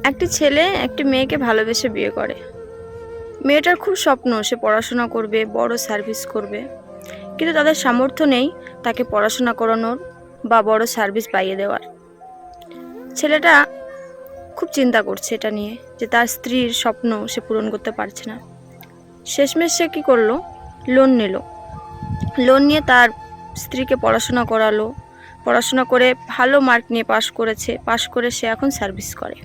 একটি ছেলে একটি মেয়েকে ভালোবেসে বিয়ে করে। মেয়েটার খুব স্বপ্ন সে পড়াশোনা করবে, বড় সার্ভিস করবে, কিন্তু তাদের সামর্থ্য নেই তাকে পড়াশোনা করানোর বা বড় সার্ভিস পাইয়ে দেওয়ার। ছেলেটা খুব চিন্তা করছে এটা নিয়ে যে তার স্ত্রীর স্বপ্ন সে পূরণ করতে পারছে না। শেষমেশ সে কী করলো, লোন নিল। লোন নিয়ে তার স্ত্রীকে পড়াশোনা করালো, পড়াশোনা করে ভালো মার্ক নিয়ে পাশ করেছে, পাশ করে সে এখন সার্ভিস করে।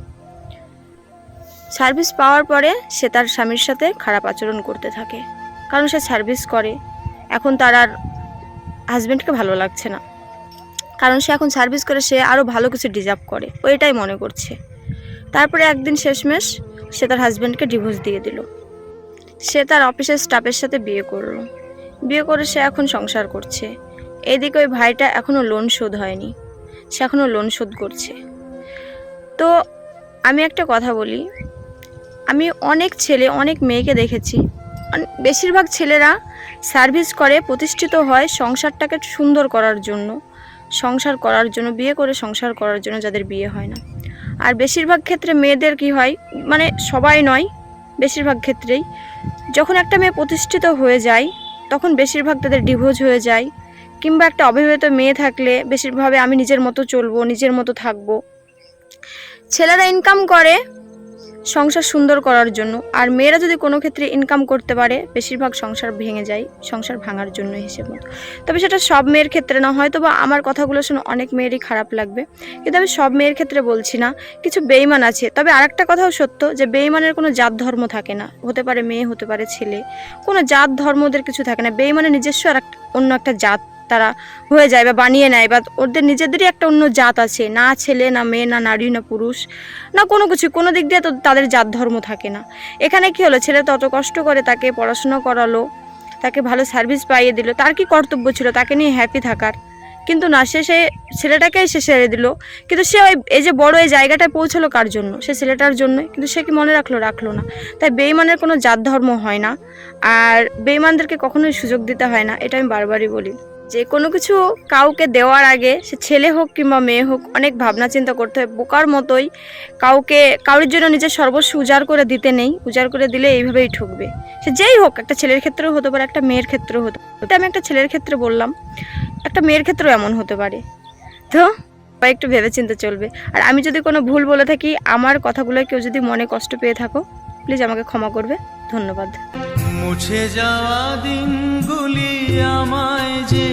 সার্ভিস পাওয়ার পরে সে তার স্বামীর সাথে খারাপ আচরণ করতে থাকে, কারণ সে সার্ভিস করে। এখন তার আর হাজব্যান্ডকে ভালো লাগছে না, কারণ সে এখন সার্ভিস করে সে আরও ভালো কিছু ডিজার্ভ করে, ও এটাই মনে করছে। তারপরে একদিন শেষমেশ সে তার হাজব্যান্ডকে ডিভোর্স দিয়ে দিল। সে তার অফিসের স্টাফের সাথে বিয়ে করলো। বিয়ে করে সে এখন সংসার করছে। এদিকে ওই ভাইটা এখনও লোন শোধ হয়নি, সে এখনও লোন শোধ করছে। তো আমি একটা কথা বলি, আমি অনেক ছেলে অনেক মেয়েকে দেখেছি, বেশিরভাগ ছেলেরা সার্ভিস করে, প্রতিষ্ঠিত হয় সংসারটাকে সুন্দর করার জন্য, সংসার করার জন্য, বিয়ে করে সংসার করার জন্য যাদের বিয়ে হয় না। আর বেশিরভাগ ক্ষেত্রে মেয়েদের কি হয়, মানে সবাই নয়, বেশিরভাগ ক্ষেত্রেই যখন একটা মেয়ে প্রতিষ্ঠিত হয়ে যায় তখন বেশিরভাগ তাদের ডিভোর্স হয়ে যায়, কিংবা একটা অবিবাহিত মেয়ে থাকলে বেশিরভাবে আমি নিজের মতো চলবো, নিজের মতো থাকবো। ছেলেরা ইনকাম করে সংসার সুন্দর করার জন্য, আর মেয়েরা যদি কোনো ক্ষেত্রে ইনকাম করতে পারে বেশিরভাগ সংসার ভেঙে যায় সংসার ভাঙার জন্য হিসেব মতো। তবে সেটা সব মেয়ের ক্ষেত্রে না, হয়তো বা আমার কথাগুলো শুনে অনেক মেয়েরই খারাপ লাগবে, কিন্তু আমি সব মেয়ের ক্ষেত্রে বলছি না, কিছু বেঈমান আছে। তবে আরেকটা কথাও সত্য যে বেঈমানের কোনো জাত ধর্ম থাকে না, হতে পারে মেয়ে, হতে পারে ছেলে, কোনো জাত ধর্ম ওদের কিছু থাকে না। বেঈমানের নিজস্ব আর অন্য একটা জাত তারা হয়ে যায় বা বানিয়ে নেয়, বা ওদের নিজেদেরই একটা অন্য জাত আছে, না ছেলে না মেয়ে না নারী না পুরুষ না কোনো কিছু, কোনো দিক দিয়ে তো তাদের জাত ধর্ম থাকে না। এখানে কি হলো, ছেলে তত কষ্ট করে তাকে পড়াশোনা করালো, তাকে ভালো সার্ভিস পাইয়ে দিল, তার কি কর্তব্য ছিল তাকে নিয়ে হ্যাপি থাকার? কিন্তু না, সে ছেলেটাকেই সে ছেড়ে দিল। কিন্তু সে ওই এই যে বড় এই জায়গাটায় পৌঁছালো কার জন্য? সে ছেলেটার জন্যই। কিন্তু সে কি মনে রাখলো না। তাই বেঈমানের কোনো জাত ধর্ম হয় না, আর বেঈমানদেরকে কখনোই সুযোগ দিতে হয় না, এটা আমি বারবারই বলি। যে কোনো কিছু কাউকে দেওয়ার আগে সে ছেলে হোক কিংবা মেয়ে হোক অনেক ভাবনা চিন্তা করতে হয়। বোকার মতোই কারোর জন্য নিজের সর্বস্ব উজাড় করে দিতে নেই, উজাড় করে দিলে এইভাবেই ঠকবে। সে যেই হোক, একটা ছেলের ক্ষেত্রেও হতে পারে, একটা মেয়ের ক্ষেত্রেও হতে পারে। আমি একটা ছেলের ক্ষেত্রে বললাম, একটা মেয়ের ক্ষেত্রেও এমন হতে পারে। তো একটু ভেবে চিন্তে চলবে। আর আমি যদি কোনো ভুল বলে থাকি, আমার কথাগুলো কেউ যদি মনে কষ্ট পেয়ে থাকো, প্লিজ আমাকে ক্ষমা করবে। ধন্যবাদ। মুছে যাওয়া দিনগুলি আমায় যে